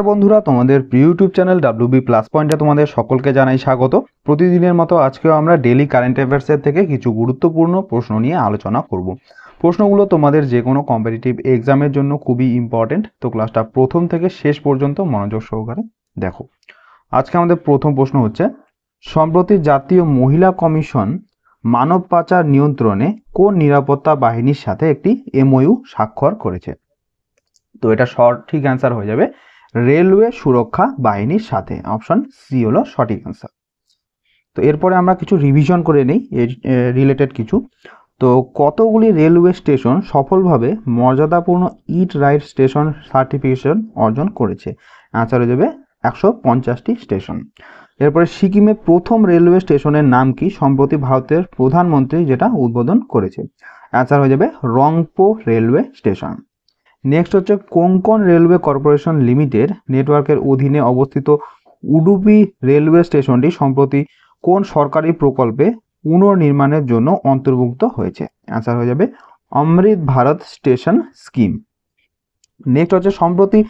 বন্ধুরা, তোমাদের প্রিয় ইউটিউব চ্যানেল ডাব্লিউবি প্লাস পয়েন্টে তোমাদের সকলকে জানাই স্বাগত। প্রতিদিনের মতো আজকেও আমরা ডেইলি কারেন্ট অ্যাফেয়ার্সের থেকে কিছু গুরুত্বপূর্ণ প্রশ্ন নিয়ে আলোচনা করব। প্রশ্নগুলো তোমাদের যে কোনো কম্পিটিটিভ এক্সামের জন্য খুবই ইম্পর্টেন্ট, তো ক্লাসটা প্রথম থেকে শেষ পর্যন্ত মনোযোগ সহকারে দেখো। আজকে আমাদের প্রথম প্রশ্ন হচ্ছে, সম্প্রতি জাতীয় মহিলা কমিশন মানব পাচার নিয়ন্ত্রণে কোন নিরাপত্তা বাহিনীর সাথে একটি এমওইউ স্বাক্ষর করেছে? তো এটা সঠিক অ্যান্সার হয়ে যাবে রেলওয়ে সুরক্ষা বাহিনীর সাথে। অপশন সি হলো সঠিক অ্যান্সার। তো এরপরে আমরা কিছু রিভিশন করে নেই রিলেটেড কিছু। তো কতগুলি রেলওয়ে স্টেশন সফলভাবে মর্যাদাপূর্ণ ইট রাইট স্টেশন সার্টিফিকেশন অর্জন করেছে? অ্যান্সার হয়ে যাবে 150টি স্টেশন। এরপরে সিকিমে প্রথম রেলওয়ে স্টেশনের নাম কি সম্প্রতি ভারতের প্রধানমন্ত্রী যেটা উদ্বোধন করেছে? অ্যান্সার হয়ে যাবে রংপো রেলওয়ে স্টেশন। নেক্সট হচ্ছে, কোঙ্কণ রেলওয়ে কর্পোরেশন লিমিটেড নেটওয়ার্কের অধীনে অবস্থিত উডুপি রেলওয়ে স্টেশনটি সম্প্রতি কোন সরকারি প্রকল্পে পুনর্নির্মাণের জন্য অন্তর্ভুক্ত হয়েছে? অ্যান্সার হয়ে যাবে অমৃত ভারত স্টেশন স্কিম। নেক্সট হচ্ছে, সম্প্রতি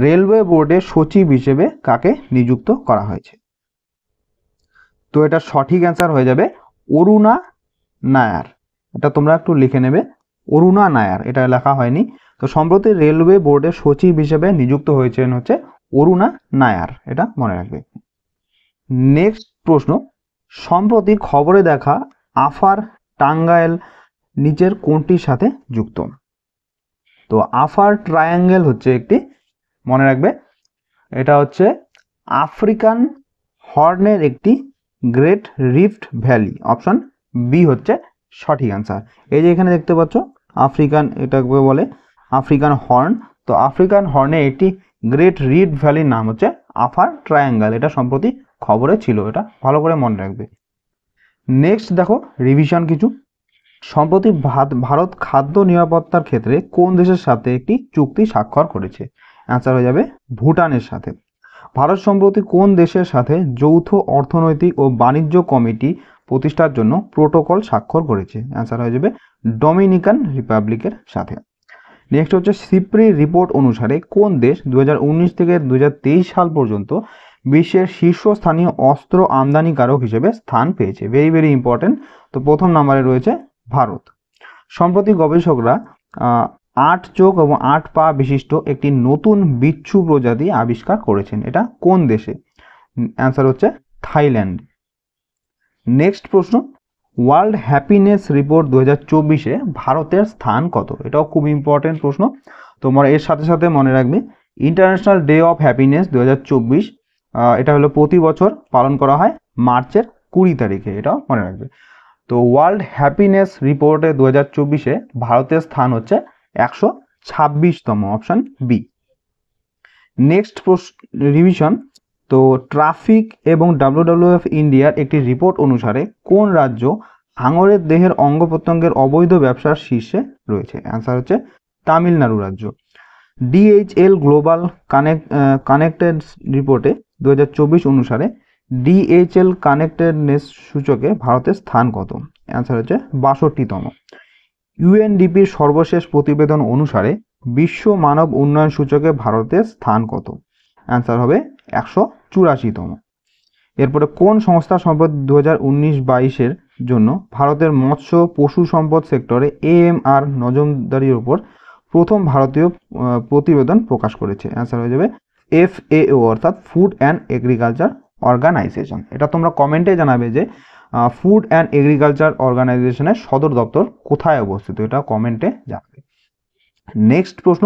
রেলওয়ে বোর্ডের সচিব হিসেবে কাকে নিযুক্ত করা হয়েছে? তো এটা সঠিক অ্যান্সার হয়ে যাবে অরুণা নায়ার। এটা তোমরা একটু লিখে নেবে, অরুণা নায়ার, এটা লেখা হয়নি। তো সম্প্রতি রেলওয়ে বোর্ডের সচিব হিসেবে নিযুক্ত হয়েছেন হচ্ছে অরুণা নায়ার, এটা মনে রাখবে। নেক্সট প্রশ্ন, সম্প্রতি খবরে দেখা আফার টাঙ্গাইল নিচের কোনটির সাথে যুক্ত? তো আফার ট্রায়াঙ্গেল হচ্ছে একটি, মনে রাখবে, এটা হচ্ছে আফ্রিকান হর্নের একটি great rift valley. Option B হচ্ছে সঠিক অ্যান্সার। এই যে এখানে দেখতে পাচ্ছ আফ্রিকান, এটাকে বলে আফ্রিকান হর্ন। তো আফ্রিকান হর্নে একটি গ্রেট রিফট ভ্যালির নাম হচ্ছে আফার ট্রায়াঙ্গেল। এটা সম্প্রতি খবরে ছিল, এটা ভালো করে মনে রাখবে। নেক্সট দেখো রিভিশন কিছু। সম্প্রতি ভারত খাদ্য নিরাপত্তার ক্ষেত্রে কোন দেশের সাথে একটি চুক্তি স্বাক্ষর করেছে? অ্যান্সার হয়ে যাবে ভুটানের সাথে। ভারত সম্প্রতি কোন দেশের সাথে যৌথ অর্থনৈতিক ও বাণিজ্য কমিটি প্রতিষ্ঠার জন্য প্রোটোকল স্বাক্ষর করেছে? অ্যান্সার হয়ে যাবে ডমিনিকান রিপাবলিকের সাথে। নেক্সট হচ্ছে, সিপ্রি রিপোর্ট অনুসারে কোন দেশ 2019 থেকে 2023 সাল পর্যন্ত বিশ্বের শীর্ষস্থানীয় অস্ত্র আমদানিকারক হিসেবে স্থান পেয়েছে? Very very important. তো প্রথম নম্বরে রয়েছে ভারত। সম্প্রতি গবেষকরা 8 চোখ এবং 8 পা বিশিষ্ট একটি নতুন বিচ্ছু প্রজাতি আবিষ্কার করেছেন, এটা কোন দেশে? অ্যান্সার হচ্ছে থাইল্যান্ড। নেক্সট প্রশ্ন, ওয়ার্ল্ড হ্যাপিনেস রিপোর্ট 2024-এ ভারতের স্থান কত? এটাও খুব ইম্পর্টেন্ট প্রশ্ন, তোমরা এর সাথে সাথে মনে রাখবে ইন্টারন্যাশনাল ডে অফ হ্যাপিনেস 2024, এটা হলো প্রতি বছর পালন করা হয় মার্চের 20 তারিখে, এটাও মনে রাখবে। তো ওয়ার্ল্ড হ্যাপিনেস রিপোর্টে 2024-এ ভারতের স্থান হচ্ছে 126তম। Option B. নেক্সট রিভিশন, তো ট্রাফিক এবং WWF ইন্ডিয়ার একটি রিপোর্ট অনুসারে কোন রাজ্য হাঙরের দেহের অঙ্গ প্রত্যঙ্গের অবৈধ ব্যবসার শীর্ষে রয়েছে? অ্যান্সার হচ্ছে তামিলনাড়ু রাজ্য। DHL গ্লোবাল কানেক্টেড রিপোর্টে 2024 অনুসারে DHL কানেক্টেডনেস সূচকে ভারতের স্থান কত? অ্যান্সার হচ্ছে 62তম। UNDPর সর্বশেষ প্রতিবেদন অনুসারে বিশ্ব মানব উন্নয়ন সূচকে ভারতের স্থান কত? অ্যান্সার হবে 184তম। এরপরে কোন সংস্থা সম্প্রতি 2019-22-এর জন্য ভারতের মৎস্য পশু সম্পদ সেক্টরে AMR নজরদারির উপর প্রথম ভারতীয় প্রতিবেদন প্রকাশ করেছে? অ্যান্সার হয়ে যাবে FAO, অর্থাৎ ফুড অ্যান্ড এগ্রিকালচার অর্গানাইজেশন। এটা তোমরা কমেন্টে জানাবে যে ফুড অ্যান্ড এগ্রিকালচার অর্গানাইজেশনের সদর দপ্তর কোথায় অবস্থিত, এটা কমেন্টে জানাবে। নেক্সট প্রশ্ন,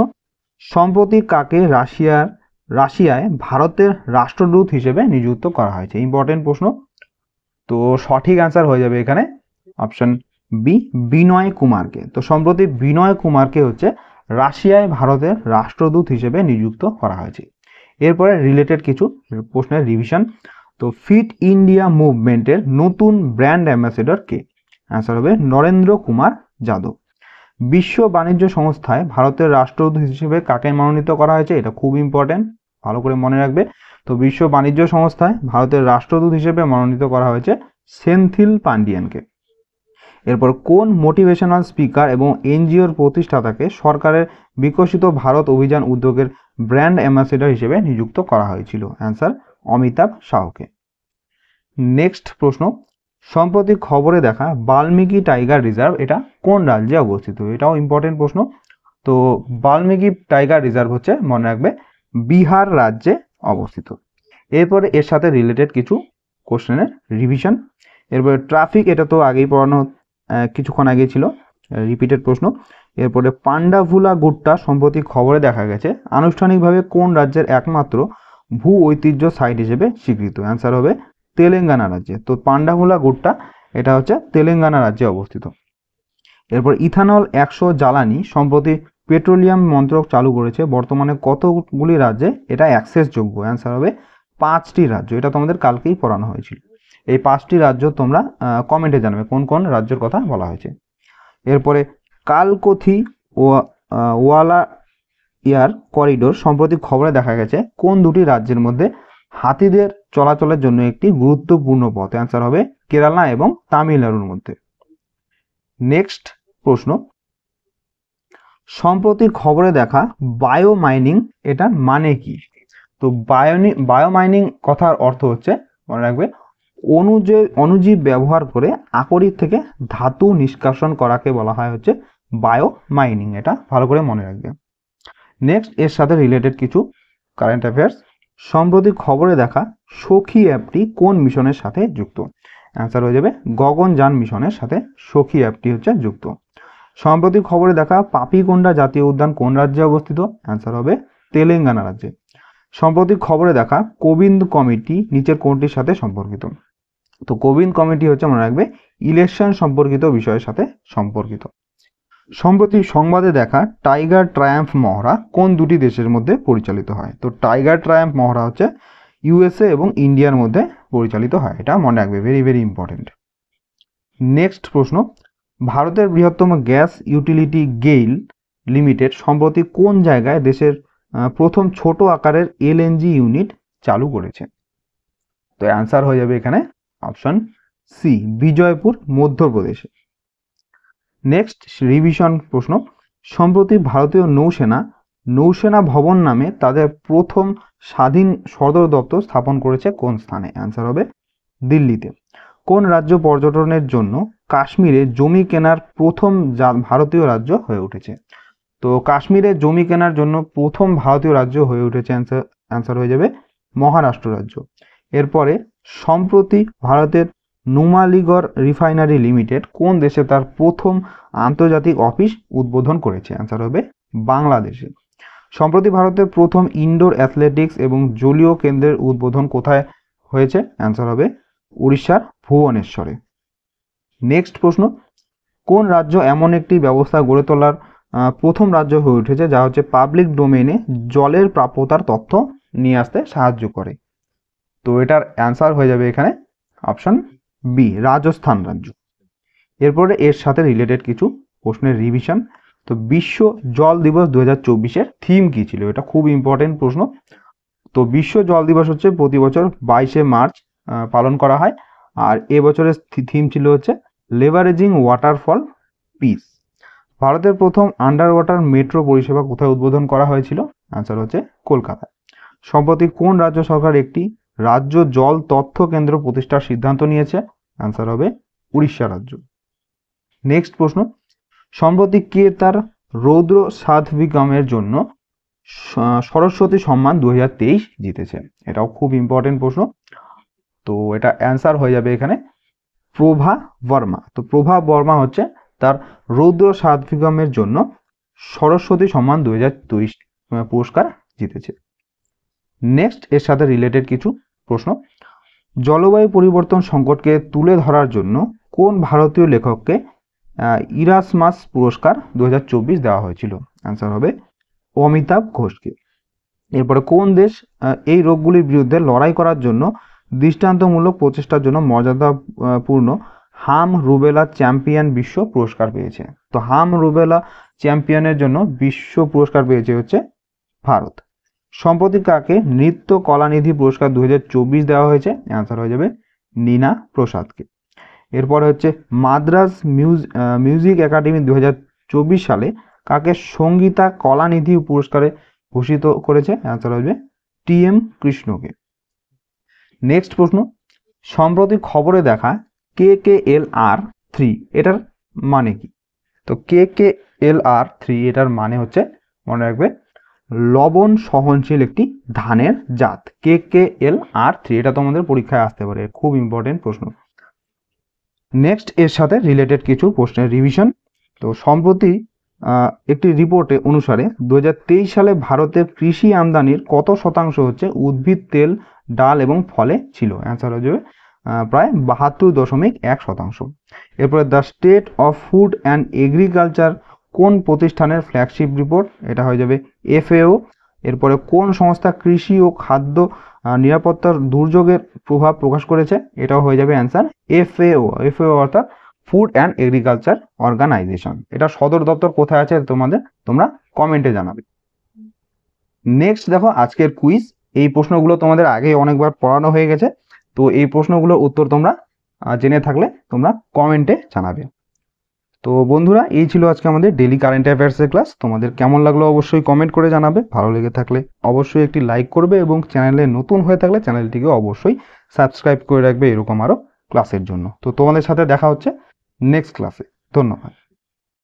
সম্প্রতি কাকে রাশিয়ায় ভারতের রাষ্ট্রদূত হিসেবে নিযুক্ত করা হয়েছে? ইম্পর্টেন্ট প্রশ্ন। তো সঠিক অ্যান্সার হয়ে যাবে এখানে অপশন বি, বিনয় কুমারকে। তো সম্প্রতি বিনয় কুমারকে হচ্ছে রাশিয়ায় ভারতের রাষ্ট্রদূত হিসেবে নিযুক্ত করা হয়েছে। এরপরে রিলেটেড কিছু প্রশ্নের রিভিশন। তো ফিট ইন্ডিয়া মুভমেন্টের নতুন ব্র্যান্ড অ্যাম্বাসেডর কে? অ্যান্সার হবে নরেন্দ্র কুমার যাদব। বিশ্ব বাণিজ্য সংস্থায় ভারতের রাষ্ট্রদূত হিসেবে কাকে মনোনীত করা হয়েছে? এটা খুব ইম্পর্টেন্ট, ভালো করে মনে রাখবে। তো বিশ্ব বাণিজ্য সংস্থায় ভারতের রাষ্ট্রদূত হিসেবে মনোনীত করা হয়েছে সেন্থিল পান্ডিয়ানকে। এরপর কোন মোটিভেশনাল স্পিকার এবং এনজিওর প্রতিষ্ঠাতাকে সরকারের বিকশিত ভারত অভিযান উদ্যোগের ব্র্যান্ড অ্যাম্বাসেডর হিসেবে নিযুক্ত করা হয়েছিল? অ্যান্সার অমিতাভ শাহকে। নেক্সট প্রশ্ন, সম্প্রতি খবরে দেখা বাল্মীকি টাইগার রিজার্ভ এটা কোন রাজ্যে অবস্থিত? এটাও ইম্পর্টেন্ট প্রশ্ন। তো বাল্মীকি টাইগার রিজার্ভ হচ্ছে, মনে রাখবে, বিহার রাজ্যে অবস্থিত। এরপরে এর সাথে রিলেটেড কিছু কোশ্চেনের রিভিশন। এরপরে ট্রাফিক, এটা তো আগেই পড়ানো, কিছুক্ষণ আগে ছিল, রিপিটেড প্রশ্ন। এরপরে পান্ডাভুলা গুট্টা সম্প্রতি খবরে দেখা গেছে আনুষ্ঠানিকভাবে কোন রাজ্যের একমাত্র ভূ ঐতিহ্য সাইট হিসেবে স্বীকৃত? অ্যান্সার হবে তেলেঙ্গানা রাজ্যে। তো পান্ডাভুলা গুট্টা এটা হচ্ছে তেলেঙ্গানা রাজ্যে অবস্থিত। এরপর ইথানল 100 জ্বালানি সম্প্রতি পেট্রোলিয়াম মন্ত্রক চালু করেছে, বর্তমানে কতগুলি রাজ্যে এটা অ্যাক্সেসযোগ্য? অ্যান্সার হবে 5টি রাজ্য। এটা তোমাদের কালকেই পড়ানো হয়েছিল। এই 5টি রাজ্য তোমরা কমেন্টে জানাবে কোন কোন রাজ্যের কথা বলা হয়েছে। এরপরে কালকথি ও ওয়ালা ইয়ার করিডোর সম্প্রতি খবরে দেখা গেছে কোন দুটি রাজ্যের মধ্যে হাতিদের চলাচলের জন্য একটি গুরুত্বপূর্ণ পথ? অ্যান্সার হবে কেরালা এবং তামিলনাড়ুর মধ্যে। নেক্সট প্রশ্ন, সম্প্রতি খবরে দেখা বায়োমাইনিং এটার মানে কি? তো বায়োমাইনিং কথার অর্থ হচ্ছে, মনে রাখবে, অণুজীব ব্যবহার করে আকরিক থেকে ধাতু নিষ্কাশন করাকে বলা হয় হচ্ছে বায়োমাইনিং। এটা ভালো করে মনে রাখবে। নেক্সট এর সাথে রিলেটেড কিছু কারেন্ট অ্যাফেয়ার্স। সম্প্রতি খবরে দেখা সখী অ্যাপটি কোন মিশনের সাথে যুক্ত? অ্যান্সার হয়ে যাবে গগনযান মিশনের সাথে সখী অ্যাপটি হচ্ছে যুক্ত। সম্প্রতি খবরে দেখা পাপিকোন্ডা জাতীয় উদ্যান কোন রাজ্যে অবস্থিত? অ্যান্সার হবে তেলেঙ্গানা রাজ্যে। সম্প্রতি খবরে দেখা কোবিন্দ কমিটি নিচের কোনটির সাথে সম্পর্কিত? তো কোবিন্দ কমিটি হচ্ছে, মনে রাখবে, ইলেকশন সম্পর্কিত বিষয়ের সাথে সম্পর্কিত। সম্প্রতি সংবাদে দেখা টাইগার ট্রায়াম্ফ মহড়া কোন দুটি দেশের মধ্যে পরিচালিত হয়? তো টাইগার ট্রায়াম্ফ মহড়া হচ্ছে ইউএসএ এবং ইন্ডিয়ার মধ্যে পরিচালিত হয়। এটা মনে রাখবে, ভেরি ভেরি ইম্পর্টেন্ট। নেক্সট প্রশ্ন, ভারতের বৃহত্তম গ্যাস ইউটিলিটি গেইল লিমিটেড সম্প্রতি কোন জায়গায় দেশের প্রথম ছোট আকারের এলএনজি ইউনিট চালু করেছে? তো অ্যান্সার হয়ে যাবে এখানে অপশন সি, বিজয়পুর, মধ্যপ্রদেশে। নেক্সট রিভিশন প্রশ্ন, সম্প্রতি ভারতীয় নৌসেনা ভবন নামে তাদের প্রথম স্বাধীন সদর দপ্তর স্থাপন করেছে কোন স্থানে? অ্যান্সার হবে দিল্লিতে। কোন রাজ্য পর্যটনের জন্য কাশ্মীরে জমি কেনার প্রথম ভারতীয় রাজ্য হয়ে উঠেছে? তো কাশ্মীরে জমি কেনার জন্য প্রথম ভারতীয় রাজ্য হয়ে উঠেছে, অ্যান্সার হয়ে যাবে মহারাষ্ট্র রাজ্য। এরপরে সম্প্রতি ভারতের নুমালিগড় রিফাইনারি লিমিটেড কোন দেশে তার প্রথম আন্তর্জাতিক অফিস উদ্বোধন করেছে? অ্যান্সার হবে বাংলাদেশে। সম্প্রতি ভারতের প্রথম ইনডোর অ্যাথলেটিক্স এবং জলীয় কেন্দ্রের উদ্বোধন কোথায় হয়েছে? অ্যান্সার হবে উড়িষ্যার ভুবনেশ্বরে। নেক্সট প্রশ্ন, কোন রাজ্য এমন একটি ব্যবস্থা গড়ে তোলার প্রথম রাজ্য হয়ে উঠেছে যা হচ্ছে পাবলিক ডোমেইনে জলের প্রাপ্যতার তথ্য নিয়ে আসতে সাহায্য করে? তো এটার অ্যান্সার হয়ে যাবে এখানে অপশন বি, রাজস্থান রাজ্য। এরপরে এর সাথে রিলেটেড কিছু প্রশ্নের রিভিশন। তো বিশ্ব জল দিবস 2024-এর থিম কি ছিল? এটা খুব ইম্পর্টেন্ট প্রশ্ন। তো বিশ্ব জল দিবস হচ্ছে প্রতি বছর 22শে মার্চ পালন করা হয়, আর এবছরের থিম ছিল হচ্ছে লেভারেজিং ওয়াটার ফর পিস। ভারতের প্রথম আন্ডার ওয়াটার মেট্রো পরিষেবা কোথায় উদ্বোধন করা হয়েছিল? অ্যান্সার হচ্ছে কলকাতা। সম্প্রতি কোন রাজ্য সরকার একটি রাজ্য জল তথ্য কেন্দ্র প্রতিষ্ঠার সিদ্ধান্ত নিয়েছে? অ্যান্সার হবে উড়িষ্যা রাজ্য। নেক্সট প্রশ্ন, সম্প্রতি কে তার রৌদ্র সাধ্বিকমের জন্য সরস্বতী সম্মান 2023 জিতেছে? এটাও খুব ইম্পর্টেন্ট প্রশ্ন। তো এটা অ্যান্সার হয়ে যাবে এখানে প্রভা বর্মা। তো প্রভা বর্মা হচ্ছে তার রৌদ্র সাধ্বিকমের জন্য সরস্বতী সম্মান 2023 পুরস্কার জিতেছে। নেক্সট এর সাথে রিলেটেড কিছু প্রশ্ন, জলবায়ু পরিবর্তন সংকটকে তুলে ধরার জন্য কোন ভারতীয় লেখককে ইরাসমাস পুরস্কার 2024 দেওয়া হয়েছিল? অ্যান্সার হবে অমিতাভ ঘোষকে। এরপরে কোন দেশ এই রোগগুলির বিরুদ্ধে লড়াই করার জন্য দৃষ্টান্তমূলক প্রচেষ্টার জন্য মর্যাদাপূর্ণ হাম রুবেলা চ্যাম্পিয়ন বিশ্ব পুরস্কার পেয়েছে? তো হাম রুবেলা চ্যাম্পিয়নের জন্য বিশ্ব পুরস্কার পেয়েছে হচ্ছে ভারত। সম্প্রতি কাকে নৃত্য কলানিধি পুরস্কার 2024 দেওয়া হয়েছে? অ্যান্সার হয়ে যাবে নীনা প্রসাদকে। এরপরে হচ্ছে মাদ্রাজ মিউজিক একাডেমি 2024 সালে কাকে সঙ্গীতা কলানিধি পুরস্কারে ভূষিত করেছে? অ্যান্সার হবে TM কৃষ্ণকে। নেক্সট প্রশ্ন, সম্প্রতি খবরে দেখা KKLR3 এটার মানে কি? তো KKLR3 এটার মানে হচ্ছে, মনে রাখবে, লবণ সহনশীল একটি ধানের জাত। KKLR3 এটা তোমাদের পরীক্ষায় আসতে পারে, খুব ইম্পর্টেন্ট প্রশ্ন। নেক্সট এর সাথে রিলেটেড কিছু প্রশ্নের রিভিশন। তো সম্প্রতি একটি রিপোর্টে অনুসারে 2023 সালে ভারতের কৃষি আমদানির কত শতাংশ হচ্ছে উদ্ভিদ তেল, ডাল এবং ফলে ছিল? অ্যান্সার হয়ে যাবে প্রায় 72.1%। এরপরে the state of food and agriculture কোন প্রতিষ্ঠানের ফ্ল্যাগশিপ রিপোর্ট? এটা হয়ে যাবে FAO। এরপরে কোন সংস্থা কৃষি ও খাদ্য নিরাপত্তার দুর্যোগের প্রভাব প্রকাশ করেছে? এটাও হয়ে যাবে অ্যান্সার FAO অর্থাৎ ফুড অ্যান্ড এগ্রিকালচার অর্গানাইজেশন। এটা সদর দপ্তর কোথায় আছে তোমরা কমেন্টে জানাবে। নেক্সট দেখো আজকের কুইজ। এই প্রশ্নগুলো তোমাদের আগে অনেকবার পড়ানো হয়ে গেছে, তো এই প্রশ্নগুলোর উত্তর তোমরা জেনে থাকলে তোমরা কমেন্টে জানাবে। তো বন্ধুরা, এই ছিল আজকে আমাদের ডেলি কারেন্ট অ্যাফেয়ার্সের ক্লাস। তোমাদের কেমন লাগলো অবশ্যই কমেন্ট করে জানাবে। ভালো লেগে থাকলে অবশ্যই একটি লাইক করবে এবং চ্যানেলে নতুন হয়ে থাকলে চ্যানেলটিকে অবশ্যই সাবস্ক্রাইব করে রাখবে এরকম আরও ক্লাসের জন্য। তো তোমাদের সাথে দেখা হচ্ছে নেক্সট ক্লাসে। ধন্যবাদ।